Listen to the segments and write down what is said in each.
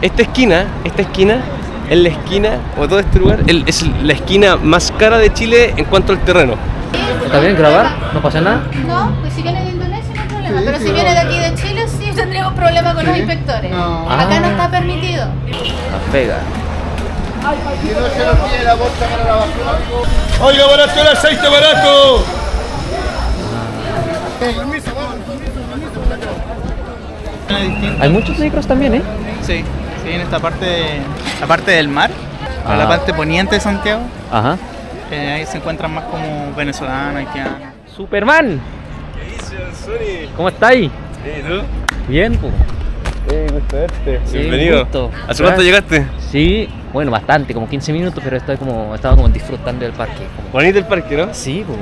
esta esquina es la esquina, o todo este lugar, es la esquina más cara de Chile en cuanto al terreno. ¿Está bien grabar? ¿No pasa nada? No, pues si viene de Indonesia no hay problema, pero si viene de aquí de Chile sí tendríamos problemas con los inspectores. No. Acá no está permitido. La pega. Que no se nos pide la bolsa para la basura. Oiga, barato el aceite, barato. Hay muchos negros también, ¿eh? Sí, en esta parte, la parte del mar, para la parte poniente de Santiago, Ajá. ahí se encuentran más como venezolanos, haitianos. Superman, ¿cómo estáis? Bien, pues. Gusto verte. Sí, Bienvenido. gusto. ¿Hace cuánto llegaste? Sí, bueno, bastante, como 15 minutos, pero estaba como disfrutando del parque. Bonito el parque, ¿no? Sí, pues.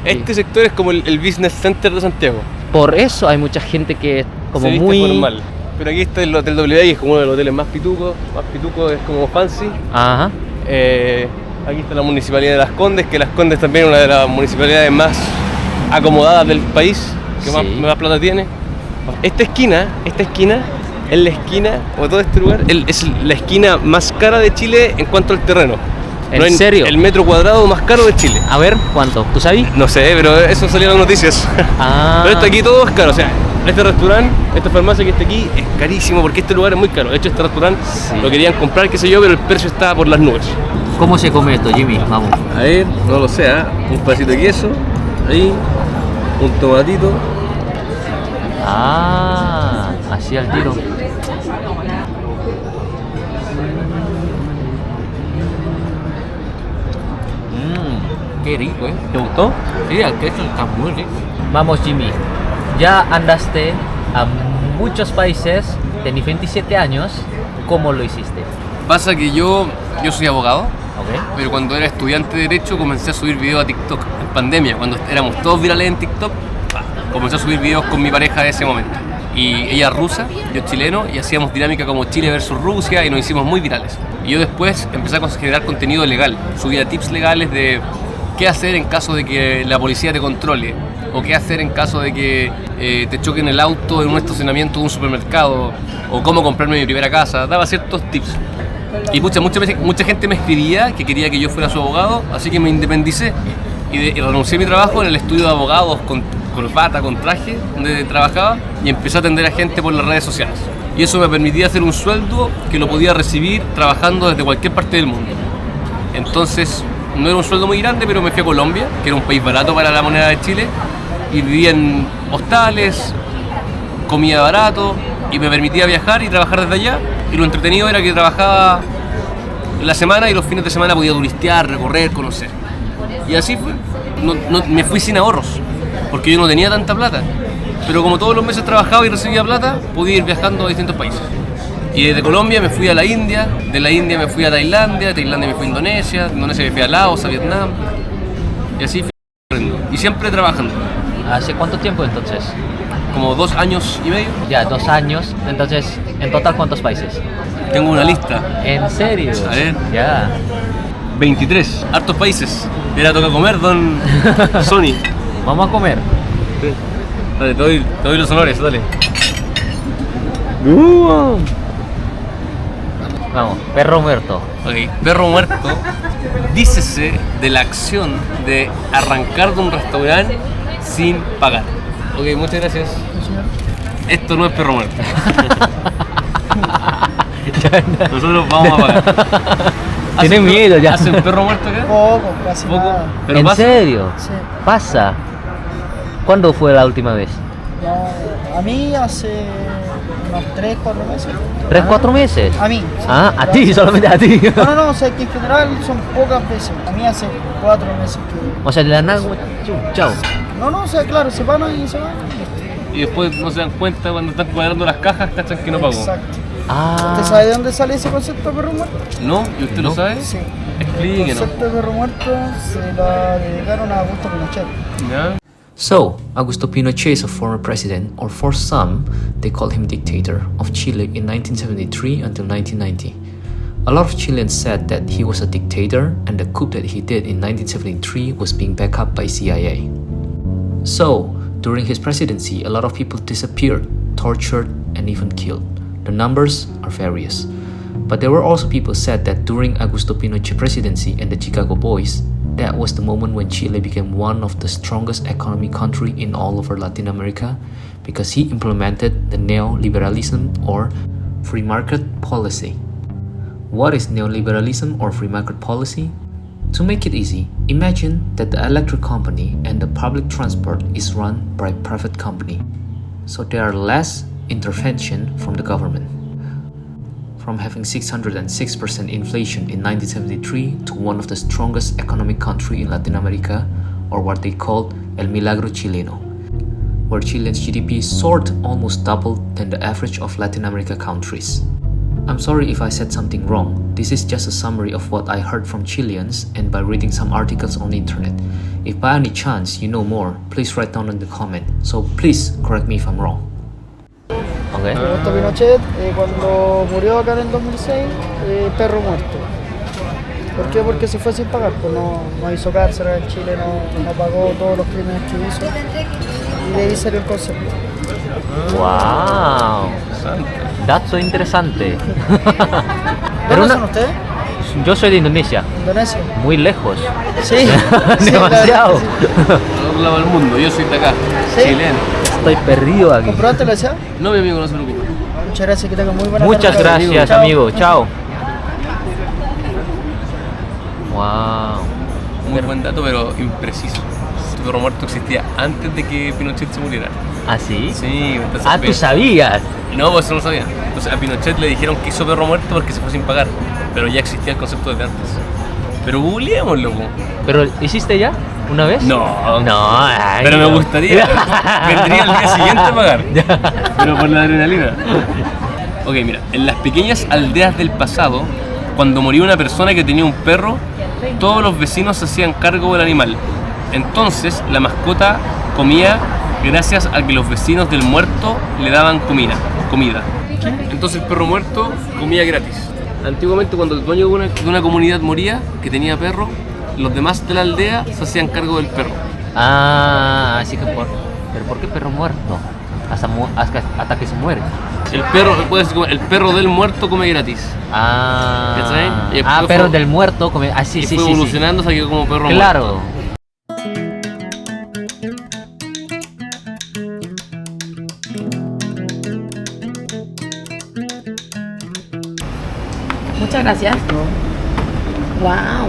Este sector es como el business center de Santiago. Por eso hay mucha gente que es como Se viste muy formal. Pero aquí está el Hotel WI, es como uno de los hoteles más pitucos, es como fancy. Ajá. Aquí está la Municipalidad de Las Condes, que Las Condes también es una de las municipalidades más acomodadas del país, que Sí. más plata tiene. Esta esquina es la esquina, o todo este lugar, es la esquina más cara de Chile en cuanto al terreno. ¿En serio? El metro cuadrado más caro de Chile. A ver, ¿cuánto? ¿Tú sabes? No sé, pero eso salió en las noticias. Ah. Pero esto aquí todo es caro, o sea, este restaurante, esta farmacia que está aquí es carísimo porque este lugar es muy caro. De hecho, este restaurante Sí. lo querían comprar, qué sé yo, pero el precio está por las nubes. ¿Cómo se come esto, Jimmy? Vamos. A ver, no lo sé, un pedacito de queso, ahí, un tomatito. Ah, así al tiro. Qué rico, ¿eh? ¿Te gustó? Sí, el queso está muy rico. Vamos, Jimmy. Ya andaste a muchos países, tenés 27 años. ¿Cómo lo hiciste? Pasa que yo soy abogado, ¿Ok? pero cuando era estudiante de Derecho comencé a subir videos a TikTok, en pandemia, cuando éramos todos virales en TikTok, comencé a subir videos con mi pareja de ese momento. Y ella es rusa, yo chileno, y hacíamos dinámica como Chile versus Rusia y nos hicimos muy virales. Y yo después empecé a generar contenido legal, subía tips legales de qué hacer en caso de que la policía te controle, o qué hacer en caso de que te choquen el auto en un estacionamiento de un supermercado, o cómo comprarme mi primera casa, daba ciertos tips. Y mucha gente me escribía que quería que yo fuera su abogado, así que me independicé y renuncié a mi trabajo en el estudio de abogados con corbata, con traje, donde trabajaba, y empecé a atender a gente por las redes sociales. Y eso me permitía hacer un sueldo que lo podía recibir trabajando desde cualquier parte del mundo. Entonces, no era un sueldo muy grande, pero me fui a Colombia, que era un país barato para la moneda de Chile, y vivía en hostales, comía barato, y me permitía viajar y trabajar desde allá. Y lo entretenido era que trabajaba en la semana y los fines de semana podía turistear, recorrer, conocer. Y así fue. Me fui sin ahorros, porque yo no tenía tanta plata. Pero como todos los meses trabajaba y recibía plata, podía ir viajando a distintos países. Y desde Colombia me fui a la India, de la India me fui a Tailandia, de Tailandia me fui a Indonesia, de Indonesia me fui a Laos, a Vietnam. Y así fui recorriendo. Y siempre trabajando. ¿Hace cuánto tiempo entonces? Como 2 años y medio. Ya, 2 años. Entonces, ¿en total cuántos países? Tengo una lista. ¿En serio? A ver. Ya. 23. Hartos países. Era toca comer, don Sony. Vamos a comer. Dale, te doy los honores, dale. Vamos, perro muerto. Ok, perro muerto. Dícese de la acción de arrancar de un restaurante sin pagar. Ok, muchas gracias. Esto no es perro muerto. Nosotros vamos a pagar. Tiene miedo ya. ¿Hace un perro muerto acá? Poco, casi Poco. nada. Pero ¿En pasa. serio? Sí. Pasa. ¿Cuándo fue la última vez? No, a mí hace unos 3, 4 meses. ¿3, 4 meses? A mí. sí. Ah, a ti, solamente a ti. No, o sea que en general son pocas veces. A mí hace 4 meses que... O sea, de la nada, chao. No, o sea, claro, se van y se van. Y después no se dan cuenta cuando están cuadrando las cajas, cachan que no pagó. Exacto. Ah. ¿Usted sabe de dónde sale ese concepto de perro muerto? ¿No? ¿Y usted No. lo sabe? Sí. El Explíquenos. concepto de perro muerto se lo dedicaron a Augusto Pinochet. ¿Ya? So, Augusto Pinochet is a former president, or for some, they called him dictator, of Chile in 1973 until 1990. A lot of Chileans said that he was a dictator and the coup that he did in 1973 was being backed up by CIA. So, during his presidency, a lot of people disappeared, tortured, and even killed. The numbers are various. But there were also people said that during Augusto Pinochet presidency and the Chicago Boys, that was the moment when Chile became one of the strongest economic country in all over Latin America because he implemented the neoliberalism or free market policy. What is neoliberalism or free market policy? To make it easy, imagine that the electric company and the public transport is run by a private company. So there are less intervention from the government. From having 606% inflation in 1973 to one of the strongest economic country in Latin America, or what they called El Milagro Chileno, where Chile's GDP soared almost double than the average of Latin America countries. I'm sorry if I said something wrong. This is just a summary of what I heard from Chileans and by reading some articles on the internet. If by any chance you know more, please write down in the comment. So please correct me if I'm wrong. Okay. Augusto Pinochet, cuando murió acá en el 2006, perro muerto. ¿Por qué? Porque se fue sin pagar, pues no hizo cárcel en Chile, no pagó todos los crímenes que hizo y de ahí salió el concepto. Wow. Dato interesante. ¿De dónde son ustedes? Yo soy de Indonesia. Indonesia. Muy lejos. Sí. Demasiado. Al otro lado del mundo, yo soy de acá, ¿Sí? chileno. Estoy perdido aquí. ¿Comprobaste la desea? No, mi amigo, no se preocupe. Muchas gracias, que tengan muy buena Muchas tarde. gracias, Chao. amigo. Chao. Wow. Muy buen dato, pero impreciso. Este perro muerto existía antes de que Pinochet se muriera. ¿Ah, sí? Sí, entonces... Ah, tú sabías. No, pues eso no sabía. Entonces a Pinochet le dijeron que hizo perro muerto porque se fue sin pagar. Pero ya existía el concepto desde antes. Pero googleémoslo, po. ¿Pero hiciste ya? ¿Una vez? No. No, ay, Pero me no. gustaría. Vendría el día siguiente a pagar. Pero por la adrenalina. Ok, mira. En las pequeñas aldeas del pasado, cuando moría una persona que tenía un perro, todos los vecinos se hacían cargo del animal. Entonces la mascota comía gracias a que los vecinos del muerto le daban comida. Entonces el perro muerto comía gratis. Antiguamente, cuando el dueño de una comunidad moría, que tenía perro, los demás de la aldea se hacían cargo del perro. Ah, así que ¿pero por qué perro muerto? Hasta que se muere. El perro, puede ser, el perro del muerto come gratis. Ah, ¿Cachai? Y después pero fue- del muerto come. Ah, sí, Y sí, fue sí. evolucionando hasta que quedó como perro Claro. Muchas gracias. Wow.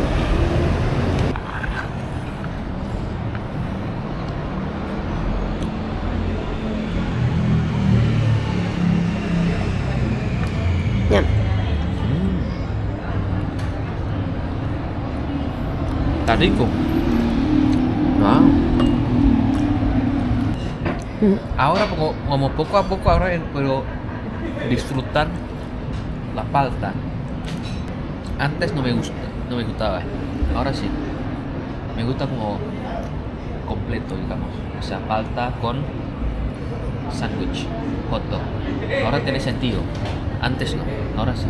Está rico. Wow. Ahora como poco a poco ahora puedo disfrutar la palta. Antes no me gustaba. Ahora sí. Me gusta como completo, digamos. O sea, palta con sándwich, hot dog. Ahora tiene sentido. Antes no, ahora sí.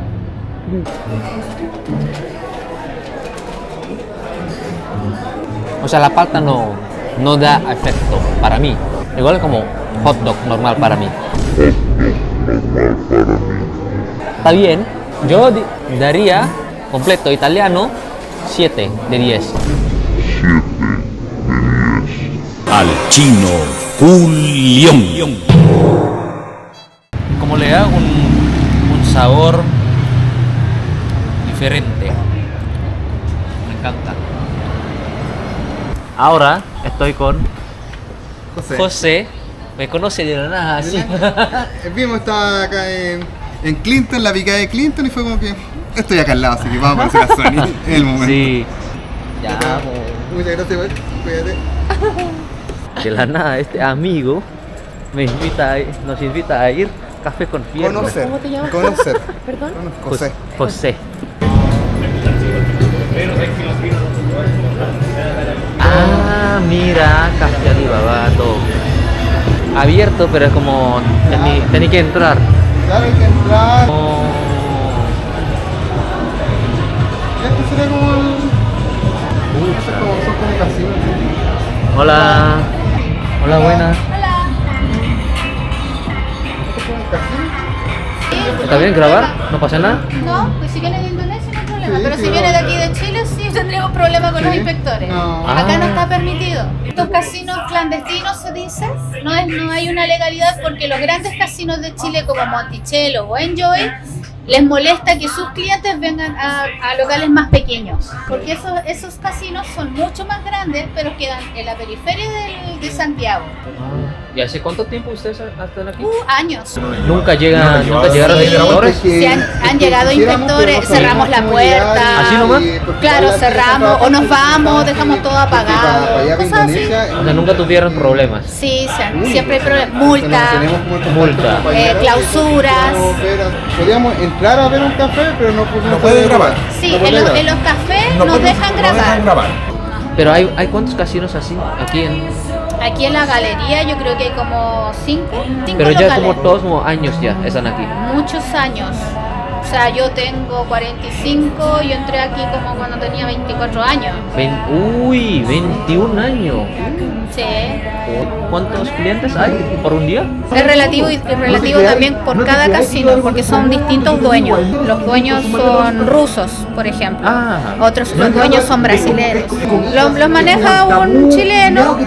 O sea, la palta no da efecto para mí. Igual como hot dog normal para mí. Está bien. Yo daría completo italiano 7 de 10. Al chino Julión. Como le da un sabor diferente. Me encanta. Ahora estoy con José. Me conoce de la nada, así. Vimos, estaba acá en Clinton, la picada de Clinton, y fue como que estoy acá al lado, así que vamos a conocer a Sony en el momento. Sí. Ya, Muchas gracias, igual. Cuídate. de la nada este amigo nos invita a ir café con piernas. Conocer. ¿Cómo te llamas? Conocer. Perdón. José. José. Ah, mira, Café Alibaba, todo abierto, pero es como tenés que entrar. Claro, hay que entrar. Oh, Este sería como el... son como casinos. hola. Hola, buenas. ¿Este es como el casino? Está ¿Está bien grabar? ¿No pasa nada? No, pues si viene de Indonesia no hay problema. Sí, Pero si sí, viene de no. aquí de Chile sí tendríamos problema con los Sí. inspectores. No. Acá no Ah. está permitido. Estos casinos clandestinos se dice, no hay una legalidad porque los grandes casinos de Chile como Monticello o Enjoy les molesta que sus clientes vengan a locales más pequeños, porque esos casinos son mucho más grandes, pero quedan en la periferia de Santiago. ¿Y hace cuánto tiempo ustedes están aquí? Años. Nunca llegaron Sí. inspectores. Sí, han llegado inspectores, cerramos la puerta. ¿Así nomás? Claro, cerramos o nos vamos, dejamos todo apagado. Cosas así. O sea, nunca tuvieron problemas. Sí, siempre hay problemas. Multa, Multa. clausuras. Podíamos entrar a ver un café, pero no No puede grabar. Sí, No puede grabar. en los cafés No nos puede- dejan no dejan grabar. grabar. Pero hay cuántos casinos así aquí en. Aquí en la galería yo creo que hay como 5 Pero ya locales. como todos como años ya están aquí. Muchos años. O sea, yo tengo 45, yo entré aquí como cuando tenía 24 años. 21 años. Sí. ¿Cuántos clientes hay por un día? Es relativo y es relativo también por cada casino, porque son distintos dueños. Los dueños son rusos, por ejemplo. Ah. Los dueños son brasileños. Los maneja un chileno,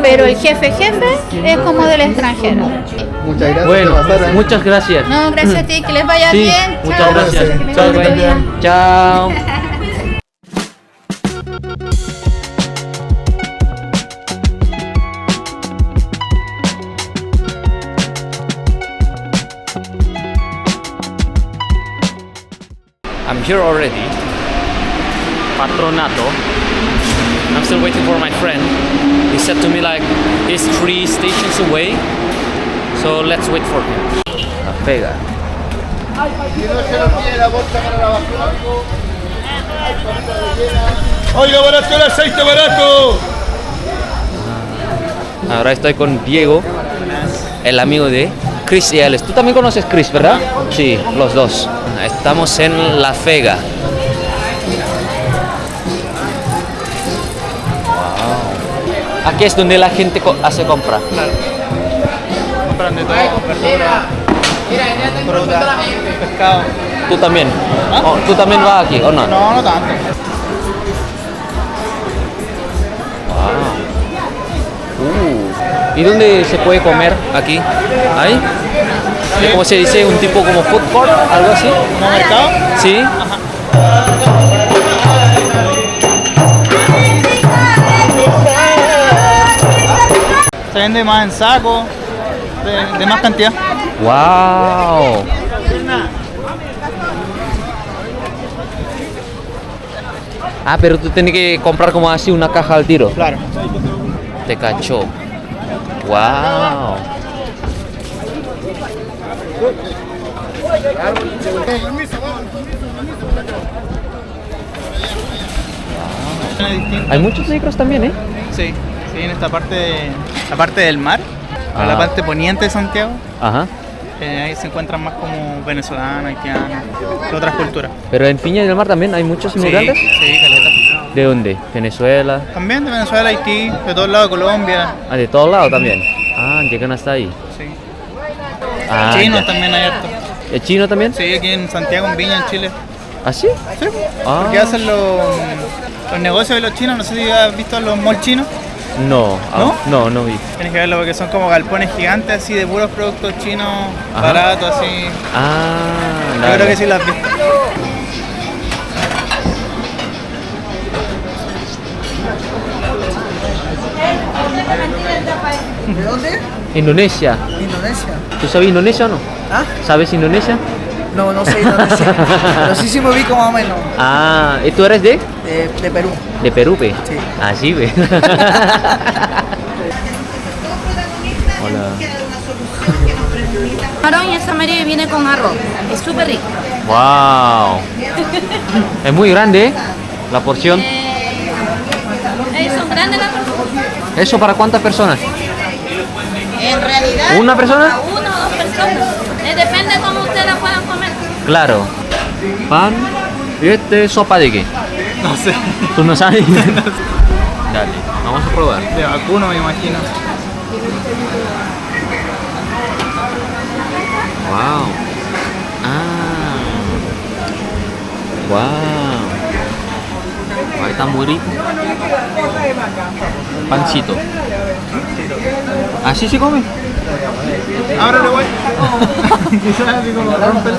pero el jefe es como del extranjero. Muchas gracias. Bueno, por pasar. muchas gracias. No, gracias a ti, que les vaya Sí, bien. muchas Chao. gracias. Que tengan Chao, un bonito día. Chao. I'm here already. Patronato. I'm still waiting for my friend. He said to me like he's 3 stations away. So let's wait for him. La Vega. Si no se lo pide la bolsa para la basura, amigo. Oiga, barato el aceite, barato. Ahora estoy con Diego, el amigo de Chris y Alex. Tú también conoces Chris, ¿verdad? Sí, los dos. Estamos en La Vega. Wow. Aquí es donde la gente hace compra. Compran de todo, verdura, fruta, pescado. ¿Tú también? Oh, ¿tú también vas aquí o no? No, no tanto. ¿Y dónde se puede comer aquí? ¿Ahí? ¿Cómo se dice? ¿Un tipo como food court? ¿Algo así? ¿Como mercado? Sí. Se vende más en saco, de más cantidad. ¡Wow! Ah, pero tú tienes que comprar como así una caja al tiro. Claro. Te cachó. ¡Wow! Hay muchos negros también, ¿eh? Sí, sí, en esta parte, la parte del mar, Ah. la parte poniente de Santiago, Ajá. ahí se encuentran más como venezolanos, haitianos, de otras culturas. Pero en Viña del Mar también hay muchos inmigrantes. Sí, caleta. ¿De dónde? ¿Venezuela? También de Venezuela, Haití, de todos lados de Colombia. Ah, de todos lados también. Ah, llegan hasta ahí. Sí. Ah, Chinos ya. también hay harto. ¿El chino también? Sí, aquí en Santiago, en Viña, en Chile. ¿Ah, sí? Sí, Ah. porque hacen los negocios de los chinos. No sé si has visto los malls chinos. No, no vi. Tienes que verlo porque son como galpones gigantes así de puros productos chinos Ajá. baratos así. Ah, Yo dale. creo que sí lo has visto. ¿De dónde? Indonesia. Indonesia. ¿Tú sabes indonesio o no? ¿Ah? ¿Sabes Indonesia? No, no sé Indonesia. Pero sí me ubico más o menos. Ah, ¿y tú eres de? De Perú. De Perú, pe. Sí. Ah, sí, ve. Hola. Camarón y esa María viene con arroz. Es súper rico. Wow. Es muy grande, ¿eh? La porción. Son grandes las porciones. ¿Eso para cuántas personas? En realidad, ¿Una persona? a una o dos personas. Depende cómo ustedes la puedan comer. Claro. Pan. ¿Y este sopa de qué? No sé. ¿Tú no sabes? Dale, vamos a probar. De vacuno, me imagino. Wow. Ah. Wow. Ahí está muy rico. Pancito. ¿Así se come? Ábrele, güey. Quizás así como rompe el...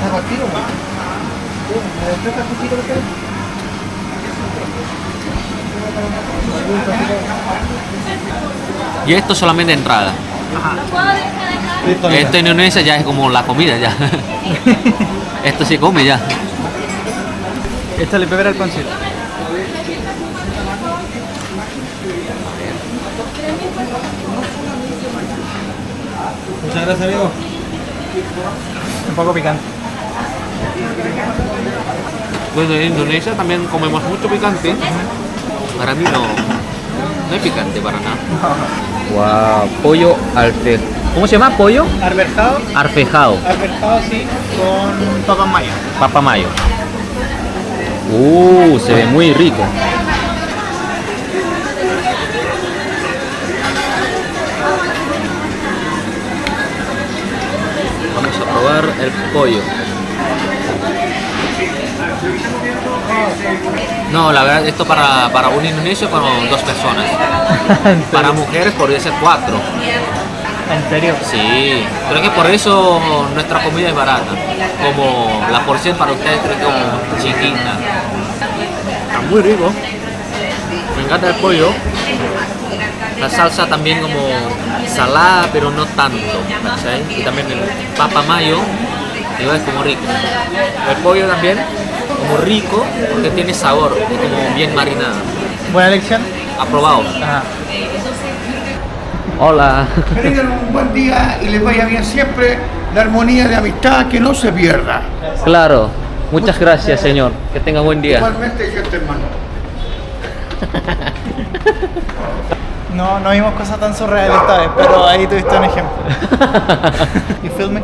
Y esto solamente entrada. Esto en Indonesia ya es como la comida ya. Esto se come ya. Esto le pega el pancito. Muchas gracias, amigo. Un poco picante. Bueno, en Indonesia también comemos mucho picante. Para mí no es picante para nada. Wow, pollo alfejado. ¿Cómo se llama? ¿Pollo? Arberjado. Arfejado. Arberjado, sí, con papas mayo. Papa mayo. Se ve muy rico. Vamos a probar el pollo. No, la verdad, esto para un indonesio con 2 personas. Para mujeres podría ser 4. ¿En serio? Sí, creo que por eso nuestra comida es barata. Como la porción para ustedes creo que es como chiquita. Está muy rico. Me encanta el pollo. La salsa también como salada, pero no tanto. ¿Sabes? Y también el papa mayo, igual es como rico. El pollo también, como rico, porque tiene sabor, es como bien marinado. Buena elección. Aprobado. Ajá. Hola. Que tengan un buen día y les vaya bien siempre. La armonía de amistad que no se pierda. Claro. Muchas gracias, señor. Que tenga buen día. Igualmente, yo este hermano. No vimos cosas tan surreales esta vez, pero ahí tuviste un ejemplo. You feel me?